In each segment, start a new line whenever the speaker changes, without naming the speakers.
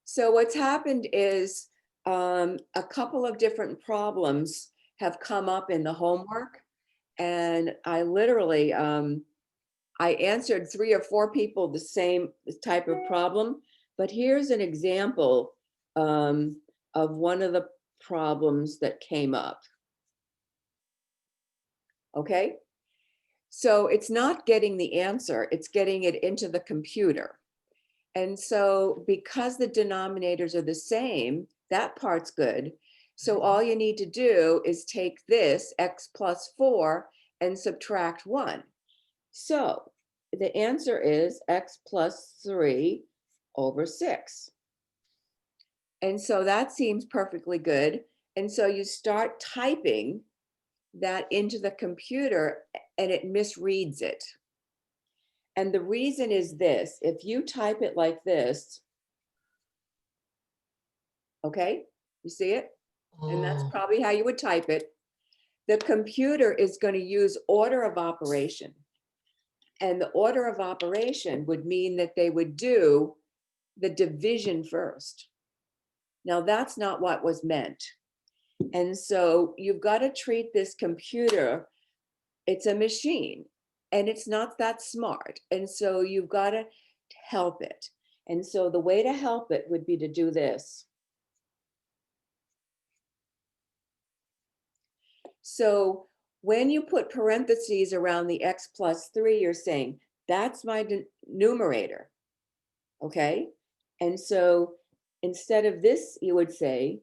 So what's happened is a couple of different problems have come up in the homework, and I literally I answered 3 or 4 people the same type of problem. But here's an example of one of the problems that came up. Okay, so it's not getting the answer, it's getting it into the computer. And so because the denominators are the same, that part's good. So all you need to do is take this x plus 4 and subtract 1. So the answer is x plus 3 over 6. And so that seems perfectly good. And so you start typing that into the computer and it misreads it. And the reason is this: if you type it like this, okay, you see it? And that's probably how you would type it. The computer is going to use order of operation. And the order of operation would mean that they would do the division first. Now, that's not what was meant. And so you've got to treat this computer, it's a machine, and it's not that smart. And so you've got to help it. And so the way to help it would be to do this. So when you put parentheses around the x plus 3, you're saying, that's my numerator, okay? And so instead of this, you would say,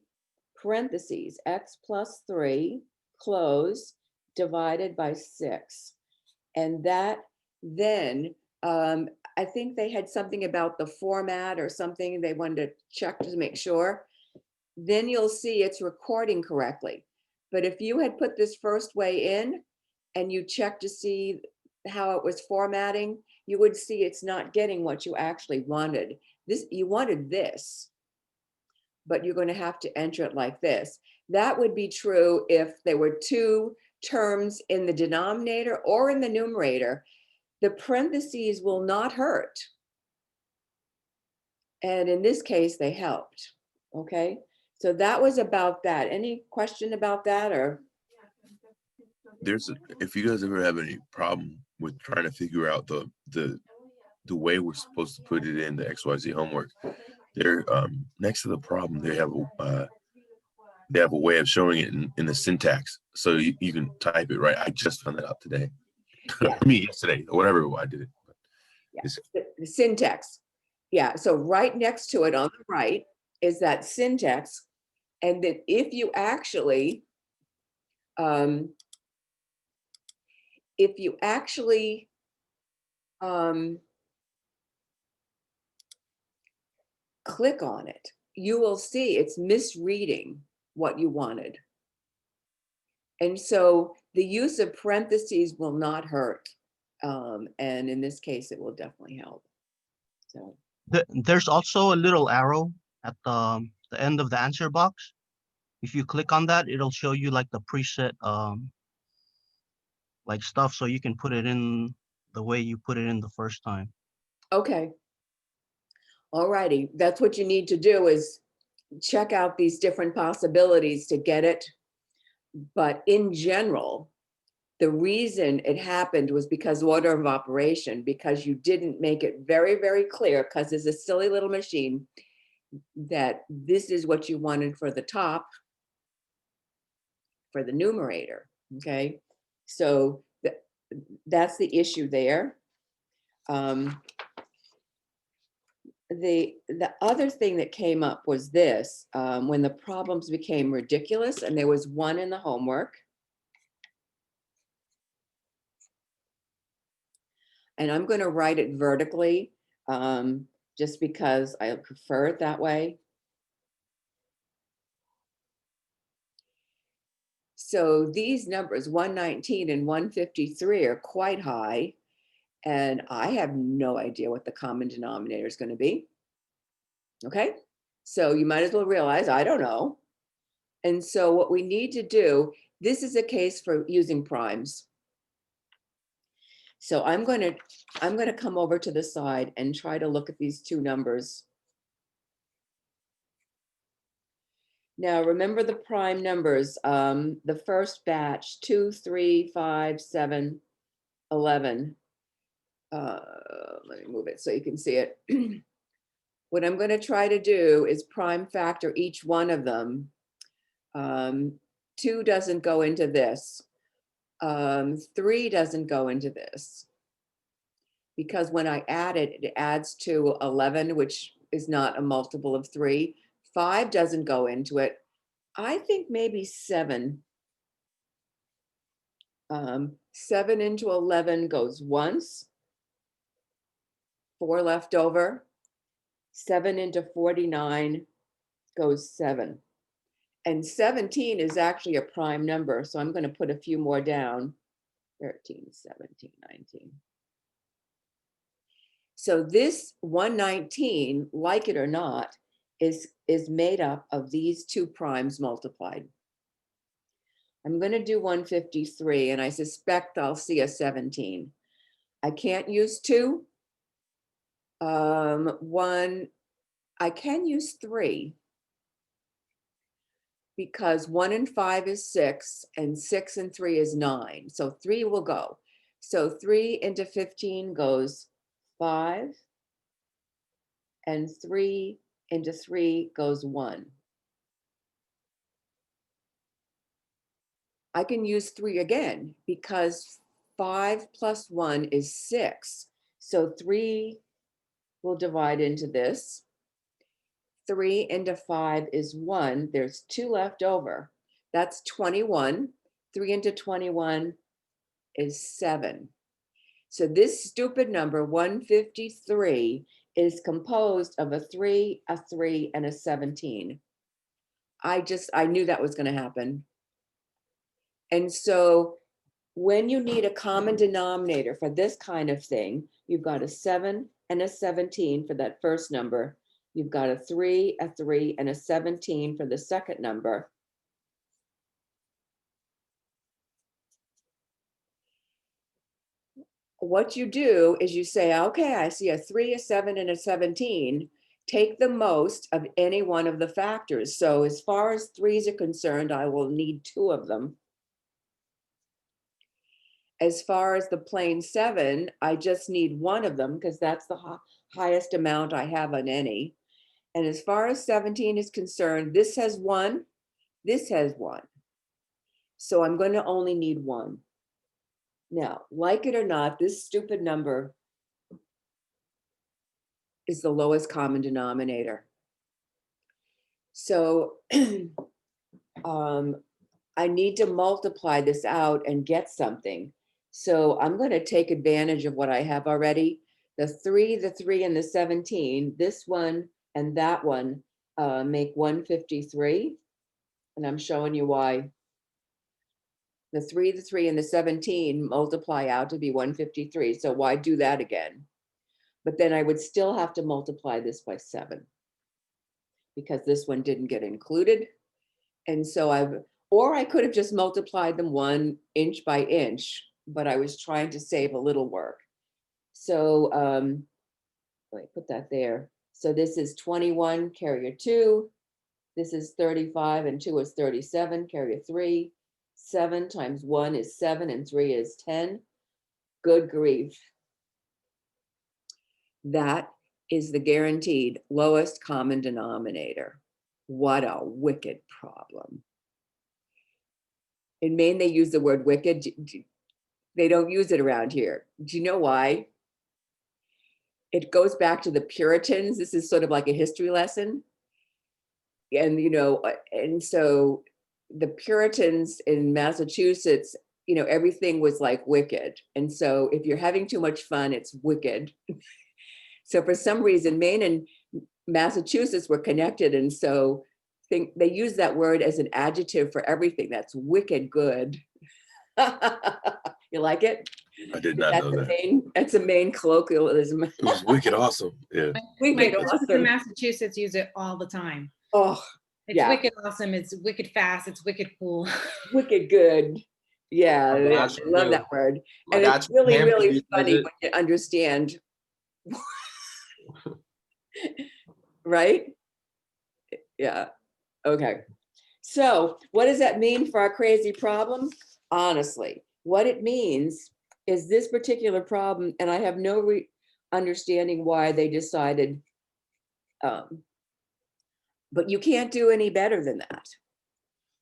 parentheses, x plus 3, close, divided by 6. And that then, I think they had something about the format or something they wanted to check to make sure. Then you'll see it's recording correctly. But if you had put this first way in and you check to see how it was formatting, you would see it's not getting what you actually wanted. You wanted this, but you're going to have to enter it like this. That would be true if there were 2 terms in the denominator or in the numerator. The parentheses will not hurt. And in this case, they helped. Okay. So that was about that. Any question about that? Or
if you guys ever have any problem with trying to figure out the way we're supposed to put it in the XYZ homework, there next to the problem they have a way of showing it in the syntax, so you can type it right. I just found that out today.
Yeah.
I mean yesterday or whatever I did it.
Yeah. The syntax. Yeah. So right next to it on the right is that syntax. And that if you actually click on it, you will see it's misreading what you wanted. And so the use of parentheses will not hurt. And in this case, it will definitely help. So
there's also a little arrow at the end of the answer box. If you click on that, it'll show you like the preset like stuff, so you can put it in the way you put it in the first time.
Okay. All righty. That's what you need to do, is check out these different possibilities to get it. But in general, the reason it happened was because order of operation, because you didn't make it very, very clear, because it's a silly little machine, that this is what you wanted for the top, for the numerator. Okay. So that's the issue there. The other thing that came up was this, when the problems became ridiculous, and there was one in the homework. And I'm going to write it vertically, just because I prefer it that way. So these numbers, 119 and 153, are quite high. And I have no idea what the common denominator is going to be. Okay, so you might as well realize I don't know. And so what we need to do, this is a case for using primes. So I'm going to come over to the side and try to look at these 2 numbers. Now, remember the prime numbers, the first batch, 2, 3, 5, 7, 11. Let me move it so you can see it. What I'm going to try to do is prime factor each one of them. 2 doesn't go into this. 3 doesn't go into this. Because when I add it, it adds to 11, which is not a multiple of 3. 5 doesn't go into it. I think maybe 7. 7 into 11 goes once. 4 left over. 7 into 49 goes 7. And 17 is actually a prime number, so I'm going to put a few more down. 13, 17, 19. So this 119, like it or not, is made up of these 2 primes multiplied. I'm going to do 153, and I suspect I'll see a 17. I can't use 2. 1, I can use 3, because 1 and 5 is 6, and 6 and 3 is 9. So 3 will go. So 3 into 15 goes 5, and 3 into 3 goes 1. I can use 3 again because 5 plus 1 is 6. So 3 will divide into this. 3 into 5 is 1. There's 2 left over. That's 21. 3 into 21 is 7. So this stupid number 153 is composed of a 3, and a 17. I knew that was going to happen. And so when you need a common denominator for this kind of thing, you've got a 7 and a 17 for that first number. You've got a 3, and a 17 for the second number. What you do is you say, okay, I see a 3, a 7, and a 17. Take the most of any one of the factors. So as far as 3s are concerned, I will need 2 of them. As far as the plain 7, I just need 1 of them because that's the highest amount I have on any. And as far as 17 is concerned, this has 1, this has 1. So I'm going to only need 1. Now, like it or not, this stupid number is the lowest common denominator. So I need to multiply this out and get something. So I'm going to take advantage of what I have already. The 3, and the 17, this one and that one make 153. And I'm showing you why. The 3, and the 17 multiply out to be 153. So why do that again? But then I would still have to multiply this by 7 because this one didn't get included. And so I could have just multiplied them 1 inch by inch, but I was trying to save a little work. So wait, put that there. So this is 21, carrier 2. This is 35 and 2 is 37, carrier 3. 7 times 1 is 7 and 3 is 10. Good grief. That is the guaranteed lowest common denominator. What a wicked problem. In Maine, they use the word wicked. They don't use it around here. Do you know why? It goes back to the Puritans. This is sort of like a history lesson. And, and so the Puritans in Massachusetts, everything was like wicked. And so if you're having too much fun, it's wicked. So for some reason, Maine and Massachusetts were connected. And so they use that word as an adjective for everything. That's wicked good. You like it?
I did not know that.
That's a Maine colloquialism.
It was wicked awesome. Yeah.
Wicked
My
awesome.
in Massachusetts use it all the time.
Oh,
It's
yeah.
wicked awesome. It's wicked fast. It's wicked cool.
Wicked good. Yeah, I love that word. And it's really, really funny when you understand. Right? Yeah. Okay. So what does that mean for our crazy problem? Honestly, what it means is this particular problem, and I have no understanding why they decided, but you can't do any better than that.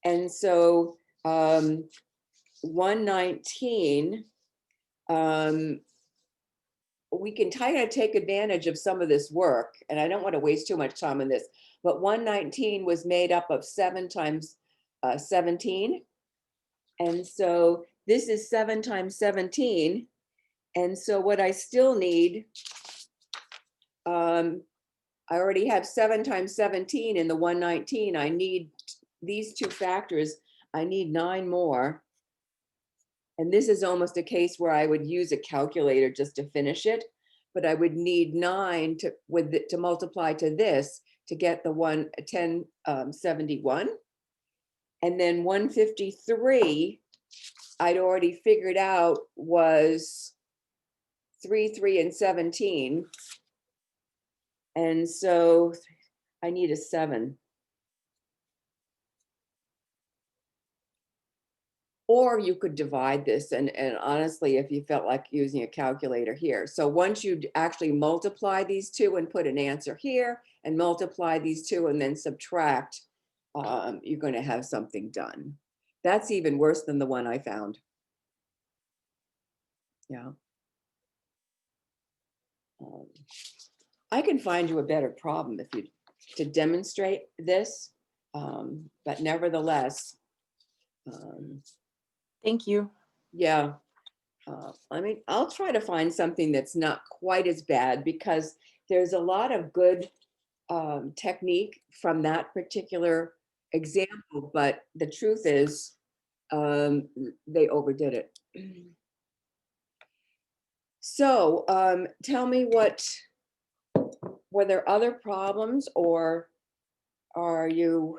And so 119, we can kind of take advantage of some of this work, and I don't want to waste too much time on this, but 119 was made up of 7 times 17. And so this is 7 times 17. And so what I still need, I already have 7 times 17 in the 119. I need these two factors. I need 9 more. And this is almost a case where I would use a calculator just to finish it, but I would need 9 to multiply to this to get the 1071. And then 153, I'd already figured out was 3, 3, and 17. And so I need a 7. Or you could divide this, and honestly, if you felt like using a calculator here. So once you actually multiply these two and put an answer here, and multiply these two and then subtract, you're going to have something done. That's even worse than the one I found. Yeah. I can find you a better problem if you to demonstrate this, but nevertheless,
Thank you.
yeah. I'll try to find something that's not quite as bad, because there's a lot of good technique from that particular example, but the truth is they overdid it. So tell me, were there other problems, or are you,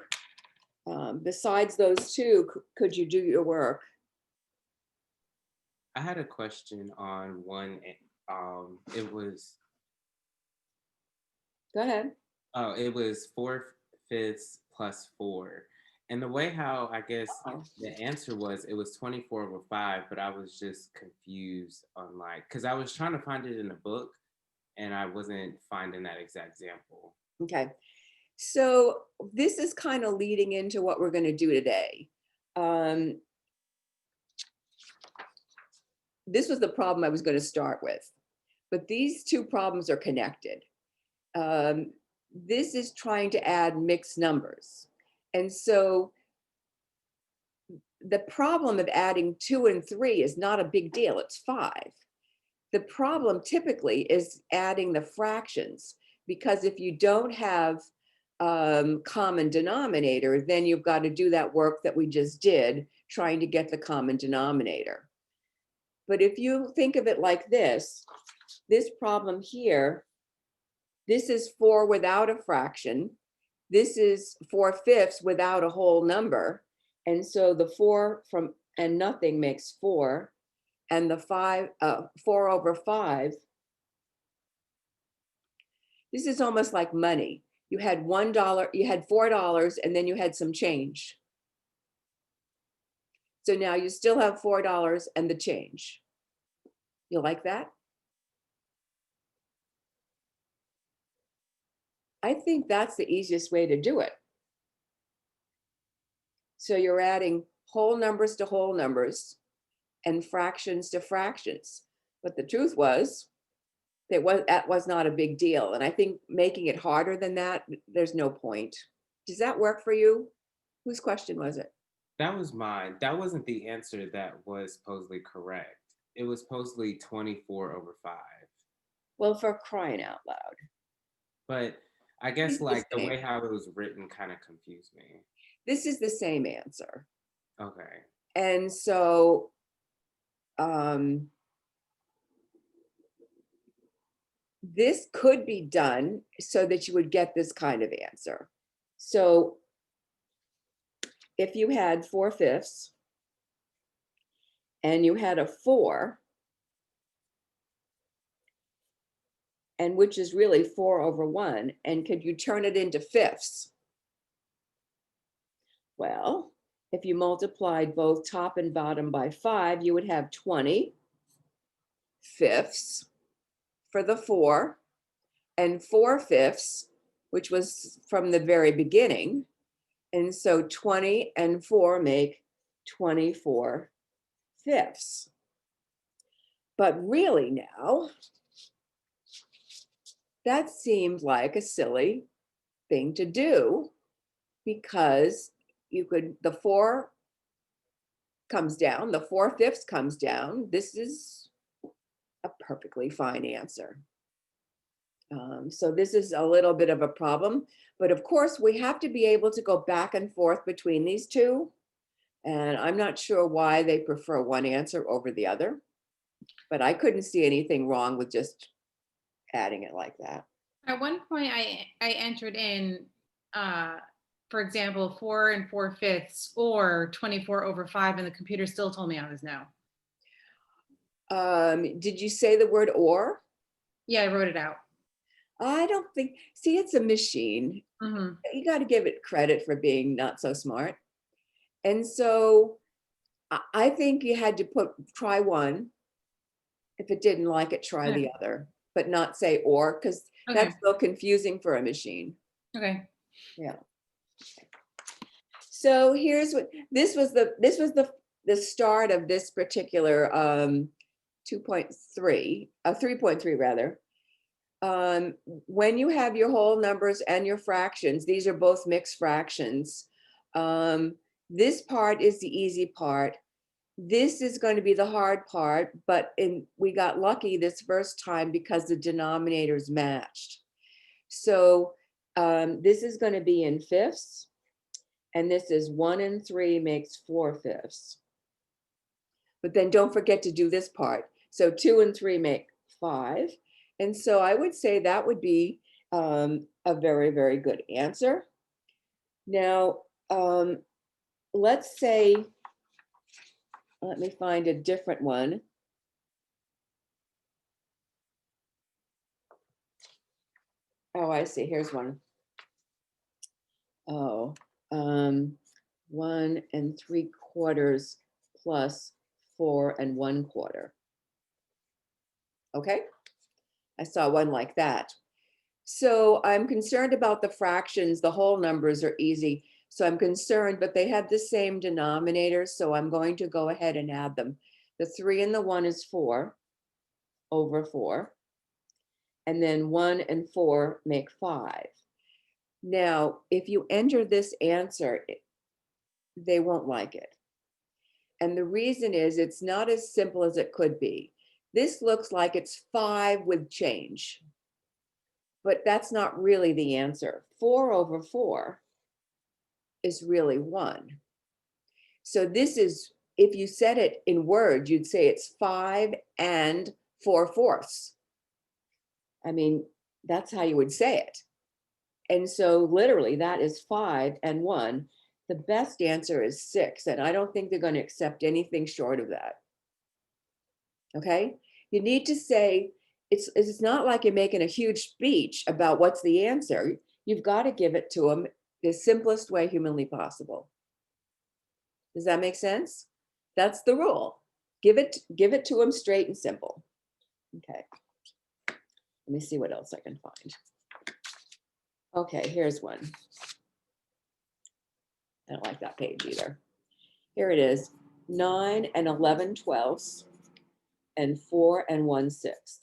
besides those two, could you do your work?
I had a question on one. It was
Go ahead.
it was 4/5 plus 4, and the way how I guess
Oh.
the answer was, it was 24/5, but I was just confused on, like, because I was trying to find it in the book, and I wasn't finding that exact example.
Okay. So this is kind of leading into what we're going to do today. This was the problem I was going to start with, but these two problems are connected. This is trying to add mixed numbers. And so the problem of adding 2 and 3 is not a big deal. It's 5. The problem typically is adding the fractions, because if you don't have common denominator, then you've got to do that work that we just did, trying to get the common denominator. But if you think of it like this problem here, this is 4 without a fraction. This is 4/5 without a whole number. And so the 4 from and nothing makes 4. And the 4/5. This is almost like money. You had $1, you had $4, and then you had some change. So now you still have $4 and the change. You like that? I think that's the easiest way to do it. So you're adding whole numbers to whole numbers and fractions to fractions. But the truth was, that was not a big deal. And I think making it harder than that, there's no point. Does that work for you? Whose question was it?
That was mine. That wasn't the answer that was supposedly correct. It was supposedly 24/5.
Well, for crying out loud.
But I guess,
It's the
like, the
same.
way how it was written kind of confused me.
This is the same answer.
Okay.
And so this could be done so that you would get this kind of answer. So if you had 4/5 and you had a 4, and which is really 4/1, and could you turn it into fifths? Well, if you multiplied both top and bottom by 5, you would have 20 fifths for the 4 and 4 fifths, which was from the very beginning. And so 20 and 4 make 24 fifths. But really now, that seemed like a silly thing to do, because you could, the 4 comes down, the 4 fifths comes down. This is a perfectly fine answer. So this is a little bit of a problem, but of course we have to be able to go back and forth between these two. And I'm not sure why they prefer one answer over the other, but I couldn't see anything wrong with just adding it like that.
At one point, I entered in, for example, 4 and 4 fifths or 24 over 5, and the computer still told me I was no.
Did you say the word or?
Yeah, I wrote it out.
I don't think, see, it's a machine.
Mhm.
You got to give it credit for being not so smart. And so I think you had to try one. If it didn't like it, try
Okay.
the other, but not say or, because
Okay.
that's so confusing for a machine.
Okay.
Yeah. So here's what, this was the start of this particular 2.3, 3.3 rather. When you have your whole numbers and your fractions, these are both mixed fractions. This part is the easy part. This is going to be the hard part, but we got lucky this first time because the denominators matched. So this is going to be in fifths, and this is 1 and 3 makes 4 fifths. But then don't forget to do this part. So 2 and 3 make 5. And so I would say that would be a very, very good answer. Now, let's say, let me find a different one. Oh, I see. Here's one. Oh, 1 3/4 plus 4 1/4. Okay, I saw one like that. So I'm concerned about the fractions. The whole numbers are easy. So I'm concerned, but they have the same denominator. So I'm going to go ahead and add them. The 3 and the 1 is 4 over 4. And then 1 and 4 make 5. Now, if you enter this answer, they won't like it. And the reason is it's not as simple as it could be. This looks like it's 5 with change, but that's not really the answer. 4 over 4 is really 1. So this is, if you said it in words, you'd say it's 5 and 4/4. I mean, that's how you would say it. And so literally that is 5 and 1. The best answer is 6. And I don't think they're going to accept anything short of that. Okay. You need to say, it's not like you're making a huge speech about what's the answer. You've got to give it to them the simplest way humanly possible. Does that make sense? That's the rule. Give it to them straight and simple. Okay. Let me see what else I can find. Okay, here's one. I don't like that page either. Here it is, 9 and 11/12 and 4 and 1/6.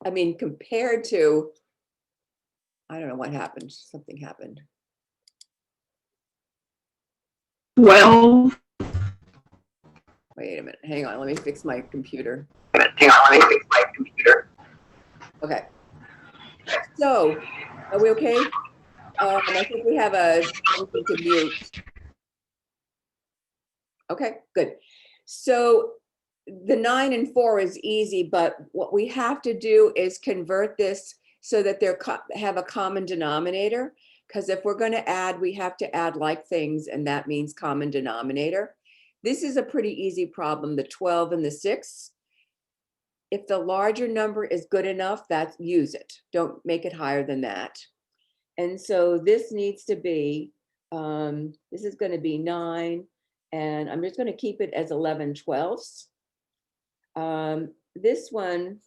I mean, compared to, I don't know what happened. Something happened.
12.
Wait a minute. Hang on. Let me fix my computer. Okay. So, are we okay? I think we have something to mute. Okay, good. So the 9 and 4 is easy, but what we have to do is convert this so that they have a common denominator. Because if we're going to add, we have to add like things, and that means common denominator. This is a pretty easy problem, the 12 and the 6. If the larger number is good enough, use it. Don't make it higher than that. And so this needs to be, this is going to be 9, and I'm just going to keep it as 11/12. This one,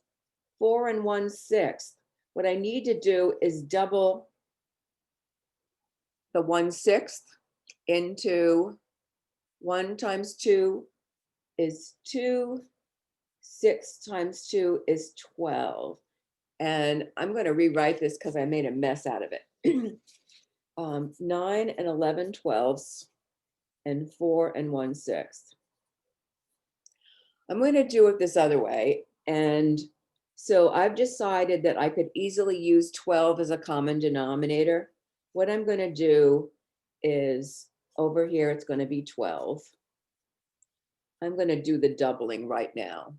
4 1/6. What I need to do is double the 1/6 into 1 times 2 is 2, 6 times 2 is 12. And I'm going to rewrite this because I made a mess out of it. 9 and 11/12 and 4 1/6. I'm going to do it this other way. And so I've decided that I could easily use 12 as a common denominator. What I'm going to do is over here, it's going to be 12. I'm going to do the doubling right now.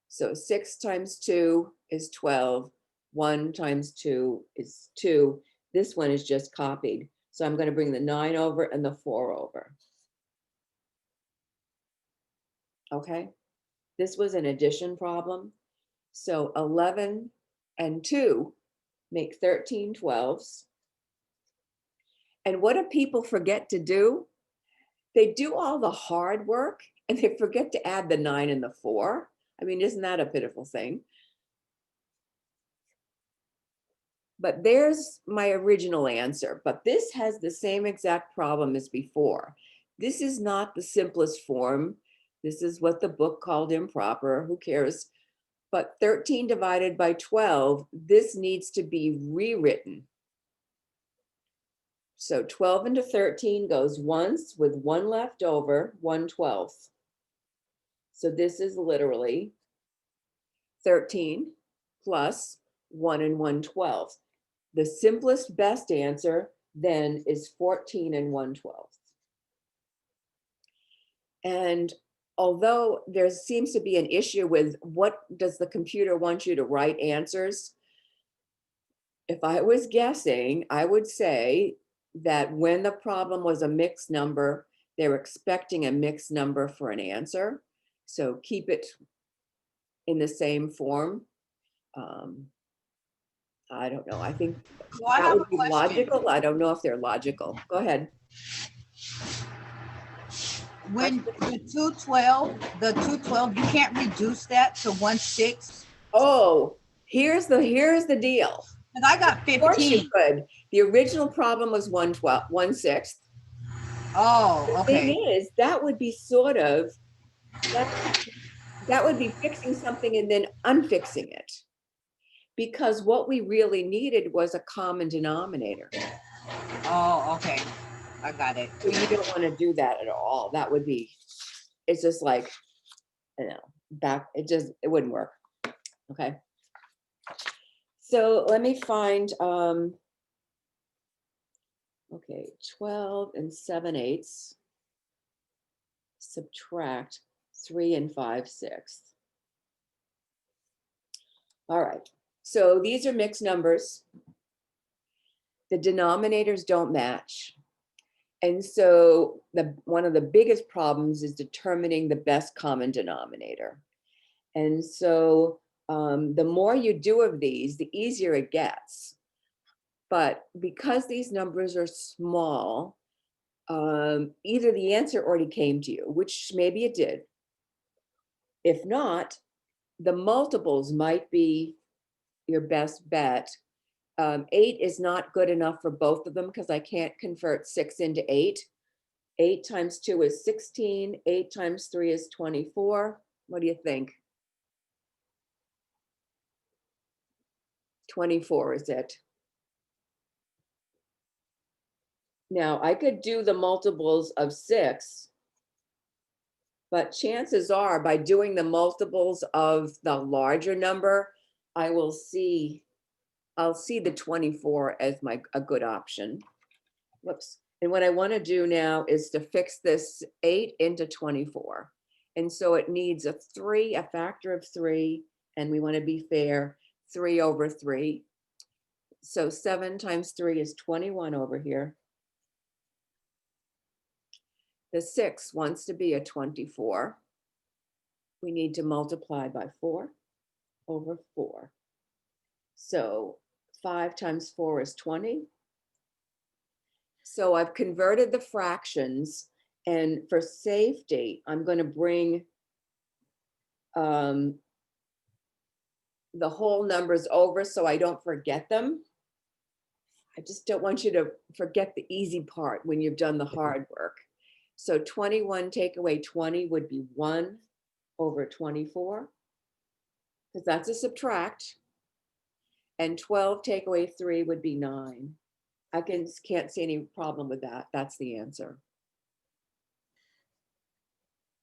So 6 times 2 is 12. 1 times 2 is 2. This one is just copied. So I'm going to bring the 9 over and the 4 over. Okay. This was an addition problem. So 11 and 2 make 13/12. And what do people forget to do? They do all the hard work and they forget to add the 9 and the 4. I mean, isn't that a pitiful thing? But there's my original answer. But this has the same exact problem as before. This is not the simplest form. This is what the book called improper. Who cares? But 13 divided by 12, this needs to be rewritten. So 12 into 13 goes once with 1 left over, 1/12. So this is literally 13 plus 1 1/12. The simplest, best answer then is 14 1/12. And although there seems to be an issue with what does the computer want you to write answers, if I was guessing, I would say that when the problem was a mixed number, they're expecting a mixed number for an answer. So keep it in the same form. I don't know. I think
Well, I
that
have a
would be
question.
logical. I don't know if they're logical. Go ahead.
When the 212, you can't reduce that to 1/6.
Oh, here's the deal.
And I got
Of course you
15.
could. The original problem was 1/12, 1/6.
Oh,
The
okay.
thing is, that would be sort of, that would be fixing something and then unfixing it. Because what we really needed was a common denominator.
Oh, okay. I got it.
So you don't want to do that at all. That would be, it's just like, you know, it wouldn't work. Okay. So let me find, okay, 12 7/8. Subtract 3 5/6. All right, so these are mixed numbers. The denominators don't match. And so one of the biggest problems is determining the best common denominator. And so the more you do of these, the easier it gets. But because these numbers are small, either the answer already came to you, which maybe it did. If not, the multiples might be your best bet. 8 is not good enough for both of them because I can't convert 6 into 8. 8 times 2 is 16. 8 times 3 is 24. What do you think? 24 is it? Now, I could do the multiples of 6, but chances are by doing the multiples of the larger number, I'll see the 24 as a good option. Whoops. And what I want to do now is to fix this 8 into 24. And so it needs a factor of 3, and we want to be fair, 3 over 3. So 7 times 3 is 21 over here. The 6 wants to be a 24. We need to multiply by 4 over 4. So 5 times 4 is 20. So I've converted the fractions, and for safety, I'm going to bring the whole numbers over so I don't forget them. I just don't want you to forget the easy part when you've done the hard work. So 21 take away 20 would be 1 over 24, because that's a subtract. And 12 take away 3 would be 9. I can't see any problem with that. That's the answer.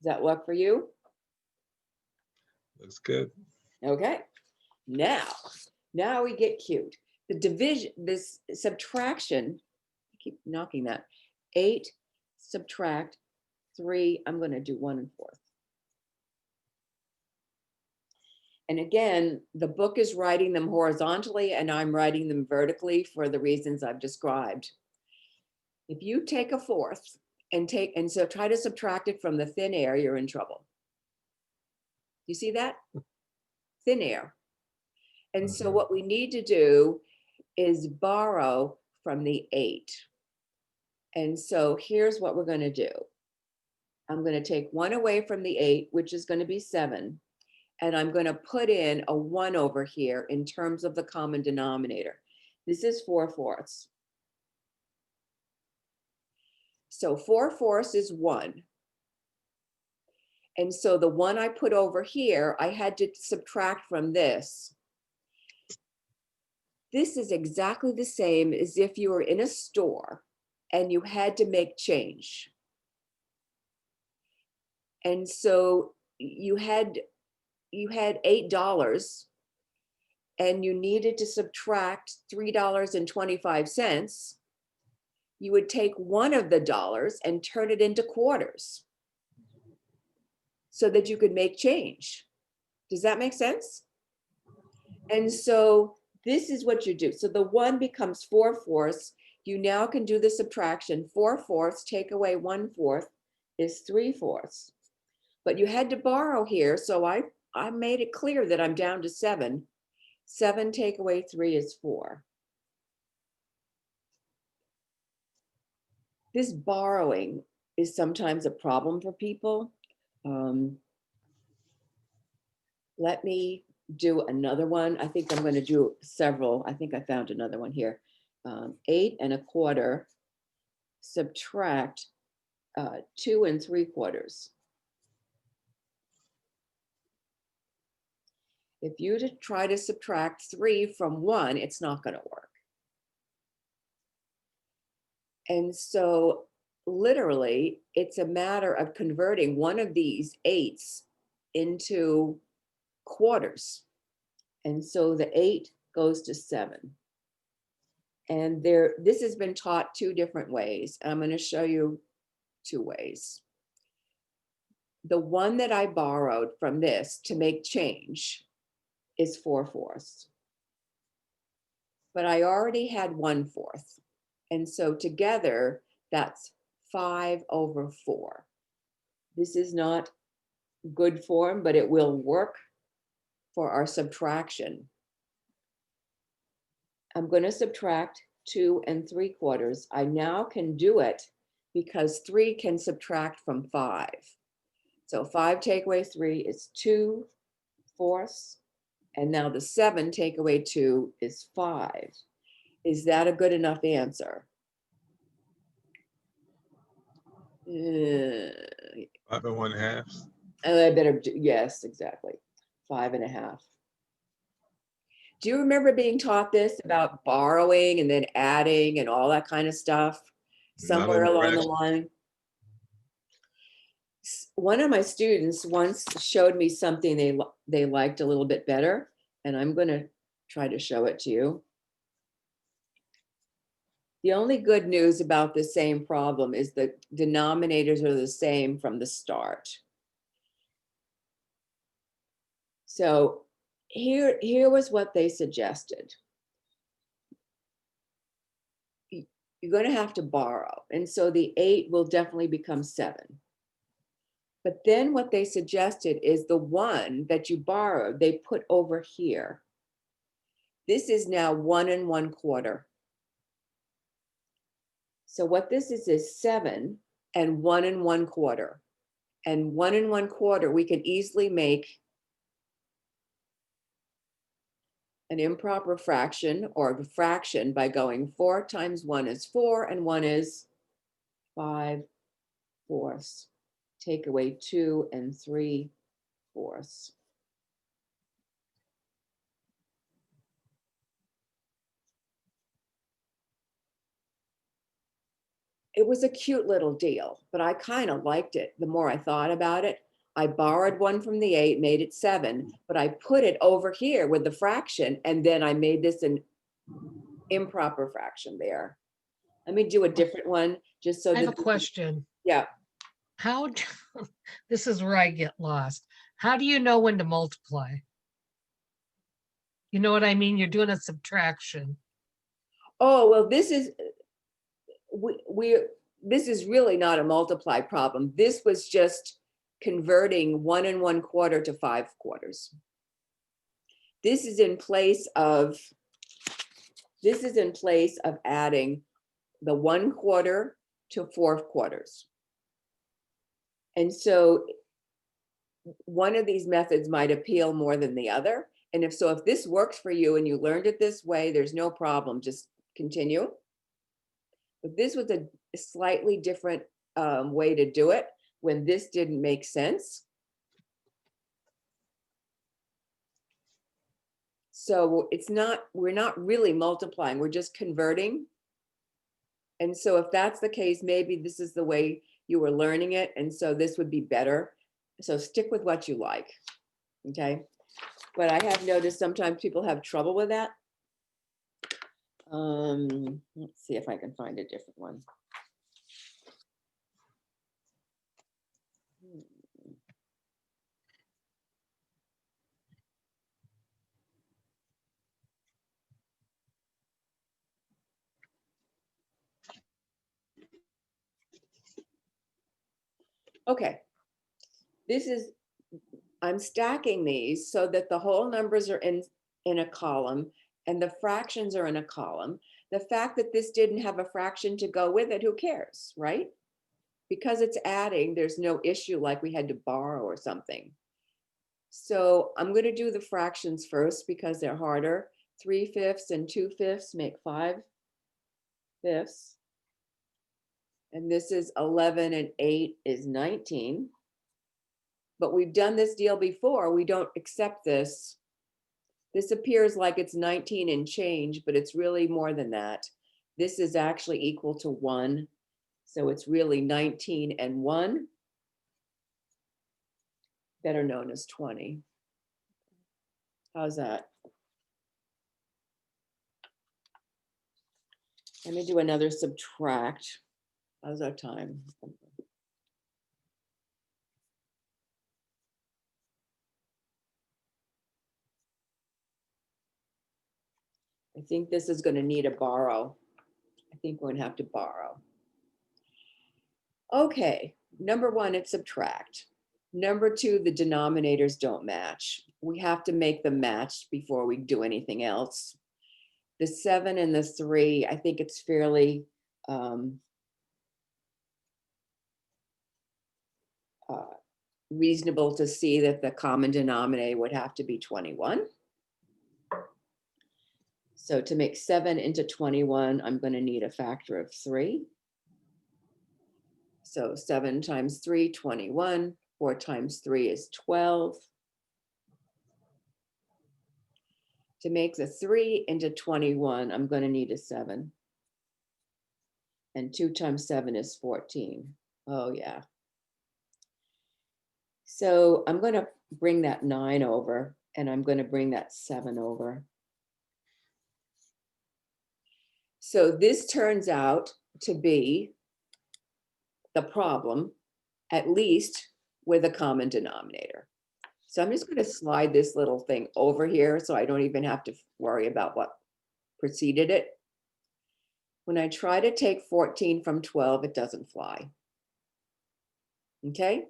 Does that work for you?
Looks good.
Okay. Now we get cute. The division, this subtraction, I keep knocking that. 8 subtract 3, I'm going to do 1 1/4. And again, the book is writing them horizontally and I'm writing them vertically for the reasons I've described. If you take a 1/4 and so try to subtract it from the thin air, you're in trouble. You see that? Thin air. And so what we need to do is borrow from the 8. And so here's what we're going to do. I'm going to take 1 away from the 8, which is going to be 7. And I'm going to put in a 1 over here in terms of the common denominator. This is 4/4. So 4/4 is 1. And so the 1 I put over here, I had to subtract from this. This is exactly the same as if you were in a store and you had to make change. And so you had $8 and you needed to subtract $3.25. You would take one of the dollars and turn it into quarters so that you could make change. Does that make sense? And so this is what you do. So the 1 becomes 4/4. You now can do the subtraction. 4/4 take away 1/4 is 3/4. But you had to borrow here, so I made it clear that I'm down to 7. 7 take away 3 is 4. This borrowing is sometimes a problem for people. Let me do another one. I think I'm going to do several. I think I found another one here. 8 1/4 subtract 2 3/4. If you try to subtract 3 from 1, it's not going to work. And so literally, it's a matter of converting one of these 8s into quarters. And so the 8 goes to 7. And this has been taught 2 different ways. I'm going to show you 2 ways. The one that I borrowed from this to make change is 4/4. But I already had 1/4. And so together, that's 5/4. This is not good form, but it will work for our subtraction. I'm going to subtract 2 3/4. I now can do it because 3 can subtract from 5. So 5 take away 3 is 2/4. And now the 7 take away 2 is 5. Is that a good enough answer?
5 1/2.
I better do, yes, exactly. 5 1/2. Do you remember being taught this about borrowing and then adding and all that kind of stuff somewhere along the line? One of my students once showed me something they liked a little bit better, and I'm going to try to show it to you. The only good news about the same problem is the denominators are the same from the start. So here was what they suggested. You're going to have to borrow. And so the 8 will definitely become 7. But then what they suggested is the 1 that you borrowed, they put over here. This is now 1 1/4. So what this is 7 and 1 1/4. And 1 1/4, we can easily make an improper fraction or a fraction by going 4 times 1 is 4 and 1 is 5/4. Take away 2 and 3/4. It was a cute little deal, but I kind of liked it. The more I thought about it, I borrowed one from the 8, made it 7, but I put it over here with the fraction, and then I made this an improper fraction there. Let me do a different one, just so
I have a
that,
question.
yeah.
How, this is where I get lost. How do you know when to multiply? You know what I mean? You're doing a subtraction.
Oh, well, this is, this is really not a multiply problem. This was just converting 1 1/4 to 5/4. This is in place of adding the 1/4 to 4/4. And so one of these methods might appeal more than the other. And if this works for you and you learned it this way, there's no problem, just continue. But this was a slightly different way to do it when this didn't make sense. So we're not really multiplying, we're just converting. And so if that's the case, maybe this is the way you were learning it. And so this would be better. So stick with what you like, okay? But I have noticed sometimes people have trouble with that. Let's see if I can find a different one. Okay, I'm stacking these so that the whole numbers are in a column and the fractions are in a column. The fact that this didn't have a fraction to go with it, who cares, right? Because it's adding, there's no issue like we had to borrow or something. So I'm going to do the fractions first because they're harder. 3/5 and 2/5 make 5/5. And this is 11 and 8 is 19. But we've done this deal before. We don't accept this. This appears like it's 19 and change, but it's really more than that. This is actually equal to 1. So it's really 19 and 1, better known as 20. How's that? Let me do another subtract. How's our time? I think this is going to need a borrow. I think we're going to have to borrow. Okay, number 1, it's subtract. Number 2, the denominators don't match. We have to make them match before we do anything else. The 7 and the 3, I think it's fairly reasonable to see that the common denominator would have to be 21. So to make 7 into 21, I'm going to need a factor of 3. So 7 times 3, 21. 4 times 3 is 12. To make the 3 into 21, I'm going to need a 7. And 2 times 7 is 14. Oh, yeah. So I'm going to bring that 9 over, and I'm going to bring that 7 over. So this turns out to be the problem, at least with a common denominator. So I'm just going to slide this little thing over here so I don't even have to worry about what preceded it. When I try to take 14 from 12, it doesn't fly. Okay,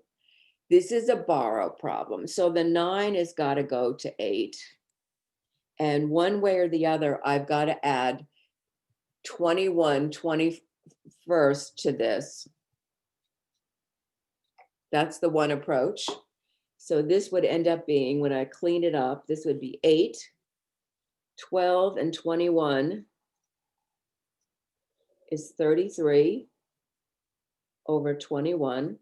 this is a borrow problem. So the 9 has got to go to 8. And one way or the other, I've got to add 21, 20, first to this. That's the one approach. So this would end up being, when I clean it up, this would be 8, 12, and 21 is 33 over 21.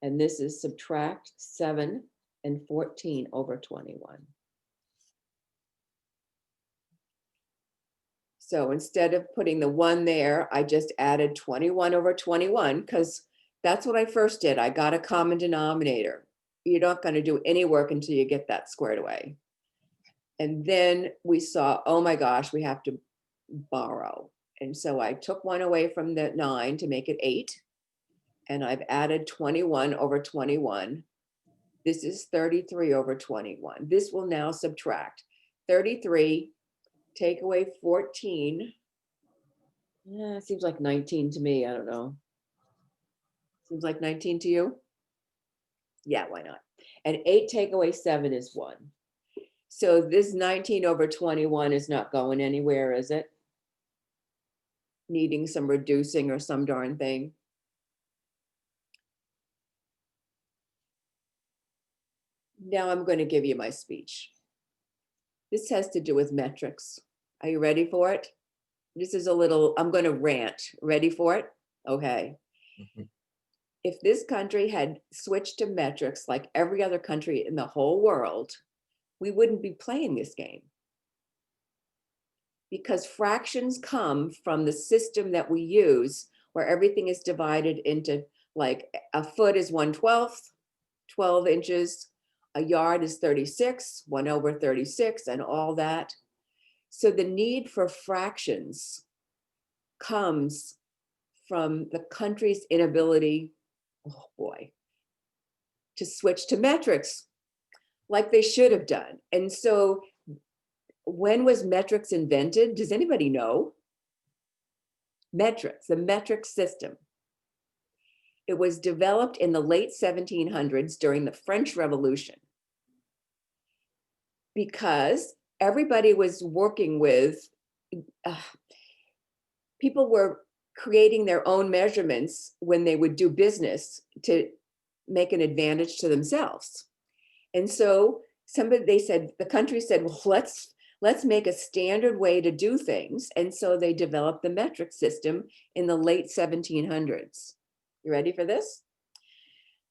And this is subtract 7 and 14 over 21. So instead of putting the 1 there, I just added 21 over 21 because that's what I first did. I got a common denominator. You're not going to do any work until you get that squared away. And then we saw, oh my gosh, we have to borrow. And so I took 1 away from the 9 to make it 8. And I've added 21 over 21. This is 33 over 21. This will now subtract 33, take away 14. Yeah, it seems like 19 to me. I don't know. Seems like 19 to you? Yeah, why not? And 8 take away 7 is 1. So this 19 over 21 is not going anywhere, is it? Needing some reducing or some darn thing. Now I'm going to give you my speech. This has to do with metrics. Are you ready for it? This is a little, I'm going to rant. Ready for it? Okay. If this country had switched to metrics like every other country in the whole world, we wouldn't be playing this game. Because fractions come from the system that we use where everything is divided into, like, a foot is 1/12, 12 inches, a yard is 36, 1 over 36, and all that. So the need for fractions comes from the country's inability, oh boy, to switch to metrics like they should have done. And so when was metrics invented? Does anybody know? Metrics, the metric system. It was developed in the late 1700s during the French Revolution because everybody was working with, people were creating their own measurements when they would do business to make an advantage to themselves. And so they said, the country said, well, let's make a standard way to do things. And so they developed the metric system in the late 1700s. You ready for this?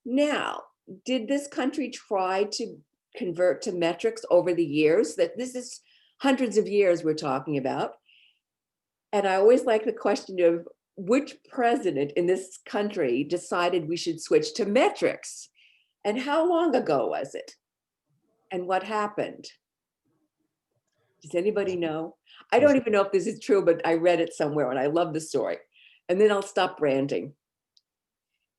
Now, did this country try to convert to metrics over the years? That this is hundreds of years we're talking about. And I always like the question of which president in this country decided we should switch to metrics? And how long ago was it? And what happened? Does anybody know? I don't even know if this is true, but I read it somewhere and I love the story. And then I'll stop ranting.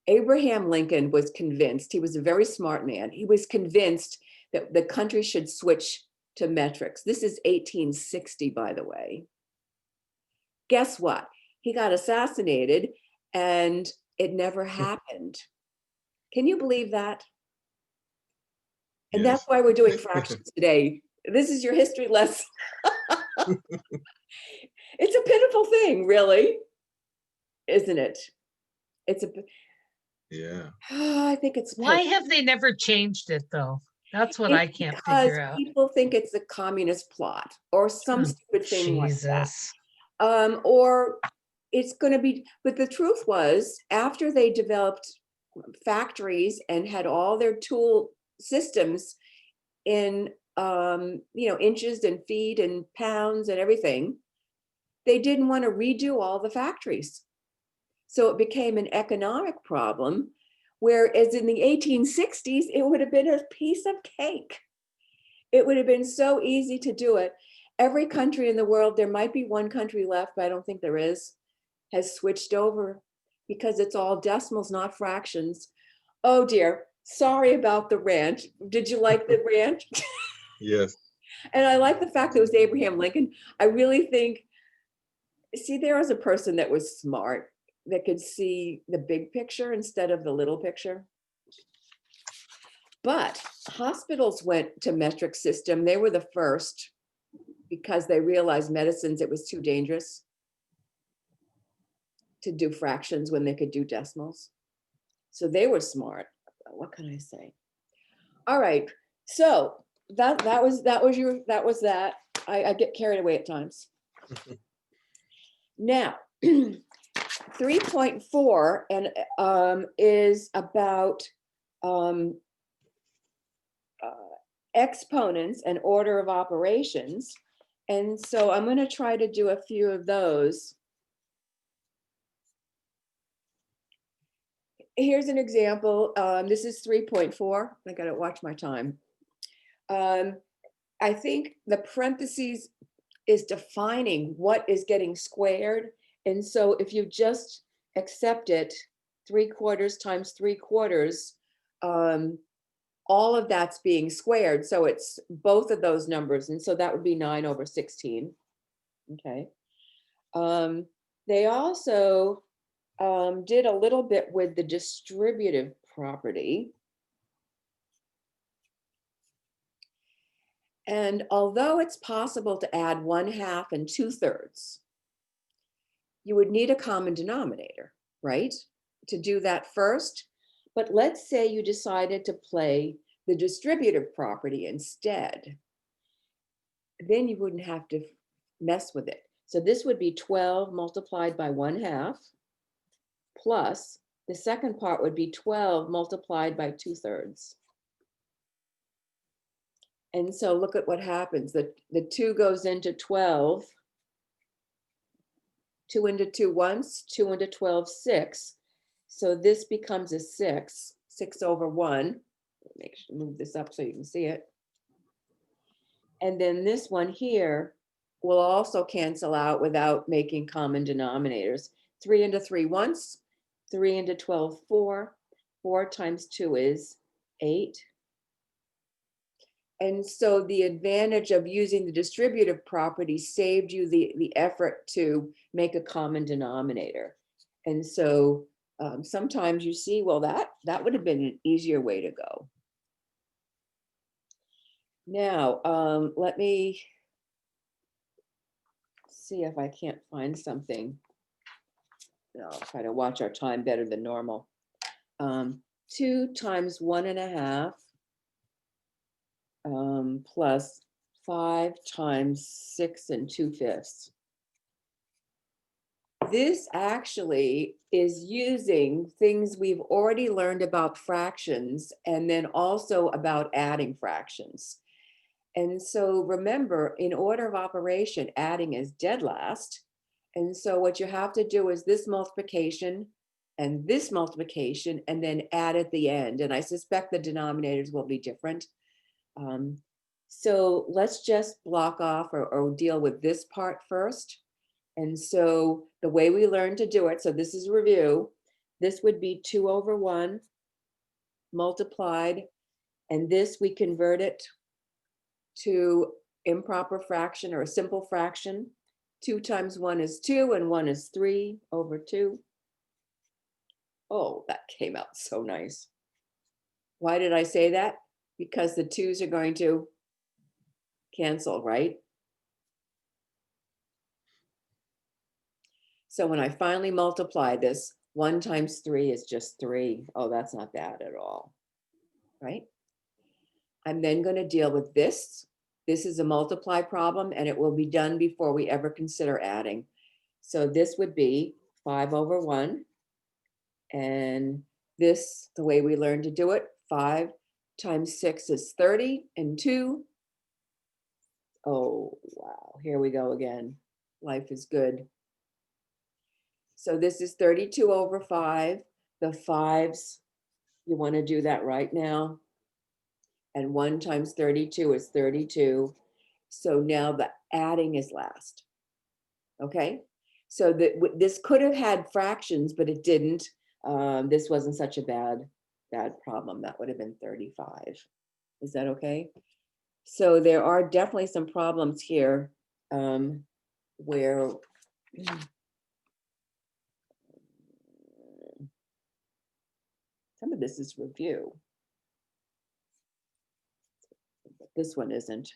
Abraham Lincoln was convinced, he was a very smart man, he was convinced that the country should switch to metrics. This is 1860, by the way. Guess what? He got assassinated and it never happened. Can you believe that? And that's why we're doing fractions today. This is your history lesson. It's a pitiful thing, really, isn't it? It's a,
Yeah.
I think it's
Why
pitiful.
have they never changed it though? That's what I can't
Because
figure out.
people think it's a communist plot or some
Oh,
stupid thing like that.
Jesus.
Or it's going to be, but the truth was, after they developed factories and had all their tool systems in inches and feet and pounds and everything, they didn't want to redo all the factories. So it became an economic problem, whereas in the 1860s, it would have been a piece of cake. It would have been so easy to do it. Every country in the world, there might be one country left, but I don't think there is, has switched over because it's all decimals, not fractions. Oh dear, sorry about the rant. Did you like the rant?
Yes.
And I like the fact that it was Abraham Lincoln. I really think, see, there was a person that was smart, that could see the big picture instead of the little picture. But hospitals went to metric system. They were the first because they realized medicines, it was too dangerous. to do fractions when they could do decimals. So they were smart. What can I say? All right, so that was that. I get carried away at times. Now, 3.4 and is about exponents and order of operations. And so I'm going to try to do a few of those. Here's an example. This is 3.4. I got to watch my time. I think the parentheses is defining what is getting squared. And so if you just accept it, 3/4 times 3/4, all of that's being squared. So it's both of those numbers. And so that would be 9/16. Okay. They also did a little bit with the distributive property. And although it's possible to add 1/2 and 2/3, you would need a common denominator, right? To do that first. But let's say you decided to play the distributive property instead. Then you wouldn't have to mess with it. So this would be 12 multiplied by 1/2 plus the second part would be 12 multiplied by 2/3. And so look at what happens. The 2 goes into 12. 2 into 2 once, 2 into 12, 6. So this becomes a 6, 6/1. Move this up so you can see it. And then this one here will also cancel out without making common denominators. 3 into 3 once, 3 into 12, 4. 4 times 2 is 8. And so the advantage of using the distributive property saved you the effort to make a common denominator. And so sometimes you see, well, that would have been an easier way to go. Now, let me see if I can't find something. I'll try to watch our time better than normal. 2 times 1.5 plus 5 times 6 2/5. This actually is using things we've already learned about fractions and then also about adding fractions. And so remember, in order of operation, adding is dead last. And so what you have to do is this multiplication and then add at the end. And I suspect the denominators will be different. So let's just block off or deal with this part first. And so the way we learn to do it, so this is review, this would be 2/1 multiplied, and this we convert it to improper fraction or a simple fraction. 2 times 1 is 2 and 1 is 3/2. Oh, that came out so nice. Why did I say that? Because the 2's are going to cancel, right? So when I finally multiply this, 1 times 3 is just 3. Oh, that's not bad at all, right? I'm then going to deal with this. This is a multiply problem, and it will be done before we ever consider adding. So this would be 5/1. And this, the way we learn to do it, 5 times 6 is 30, and 2. Oh, wow, here we go again. Life is good. So this is 32/5. The 5s, you want to do that right now. And 1 times 32 is 32. So now the adding is last. Okay, so this could have had fractions, but it didn't. This wasn't such a bad problem. That would have been 35. Is that okay? So there are definitely some problems here where some of this is review. But this one isn't.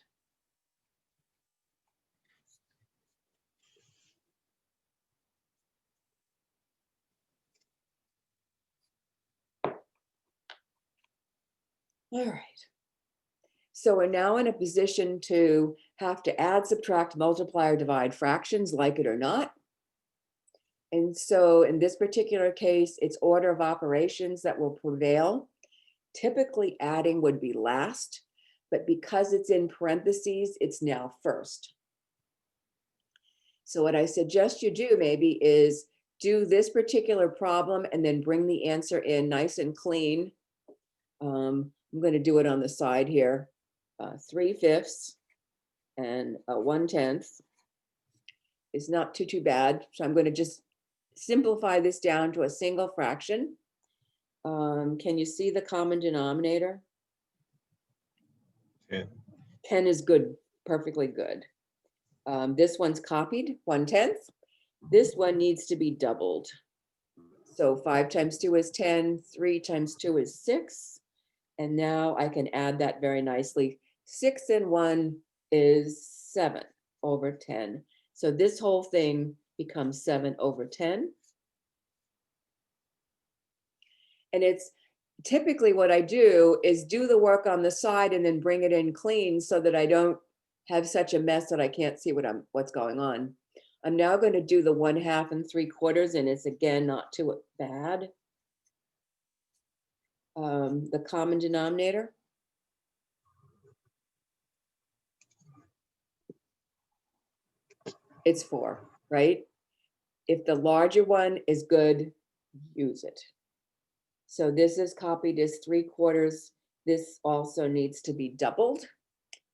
So we're now in a position to have to add, subtract, multiply, or divide fractions, like it or not. And so in this particular case, it's order of operations that will prevail. Typically adding would be last, but because it's in parentheses, it's now first. So what I suggest you do maybe is do this particular problem and then bring the answer in nice and clean. I'm going to do it on the side here. 3/5 and 1/10 is not too bad. So I'm going to just simplify this down to a single fraction. Can you see the common denominator?
10.
10 is good, perfectly good. This one's copied, 1/10. This one needs to be doubled. So 5 times 2 is 10, 3 times 2 is 6. And now I can add that very nicely. 6 and 1 is 7/10. So this whole thing becomes 7/10. And it's typically what I do is do the work on the side and then bring it in clean so that I don't have such a mess that I can't see what's going on. I'm now going to do the 1/2 and 3/4, and it's again not too bad. The common denominator. It's 4, right? If the larger one is good, use it. So this is copied as 3/4. This also needs to be doubled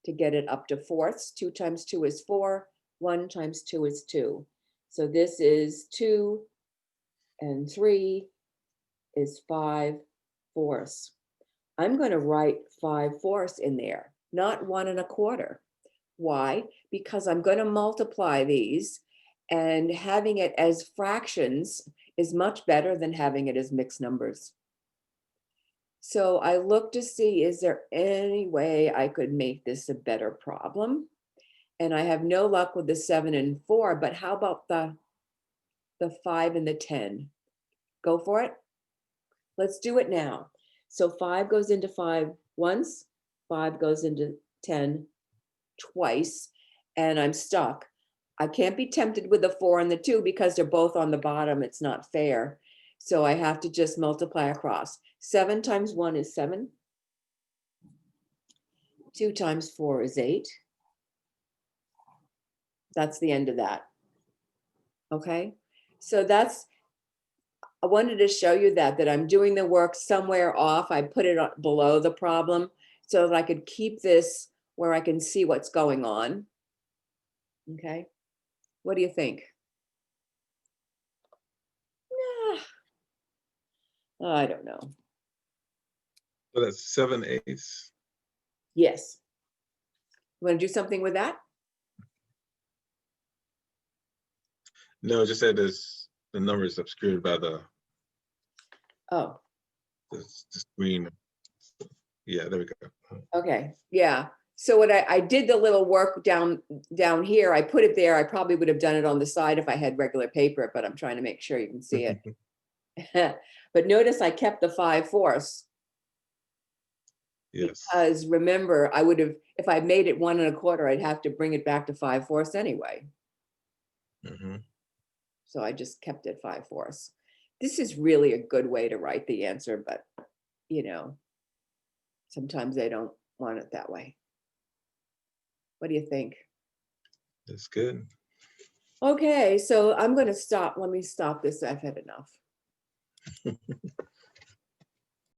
to get it up to 4ths. 2 times 2 is 4. 1 times 2 is 2. So this is 2 and 3 is 5/4. I'm going to write 5/4 in there, not 1 1/4. Why? Because I'm going to multiply these, and having it as fractions is much better than having it as mixed numbers. So I look to see, is there any way I could make this a better problem? And I have no luck with the 7 and 4, but how about the 5 and the 10? Go for it. Let's do it now. So 5 goes into 5 once, 5 goes into 10 twice, and I'm stuck. I can't be tempted with the 4 and the 2 because they're both on the bottom. It's not fair. So I have to just multiply across. 7 times 1 is 7. 2 times 4 is 8. That's the end of that. Okay, so I wanted to show you that I'm doing the work somewhere off. I put it below the problem so that I could keep this where I can see what's going on. Okay, what do you think? I don't know.
So that's 7/8.
Yes. You want to do something with that?
No, just that there's the number is obscured by the
Oh,
screen. Yeah, there we go.
okay. Yeah. So what I did the little work down here, I put it there. I probably would have done it on the side if I had regular paper, but I'm trying to make sure you can see it. But notice I kept the 5/4.
Yes.
Because remember, I would have, if I made it 1 1/4, I'd have to bring it back to 5/4 anyway.
Mm-hmm.
So I just kept it 5/4. This is really a good way to write the answer, but you know, sometimes they don't want it that way. What do you think?
That's good.
Okay, so I'm going to stop. Let me stop this. I've had enough.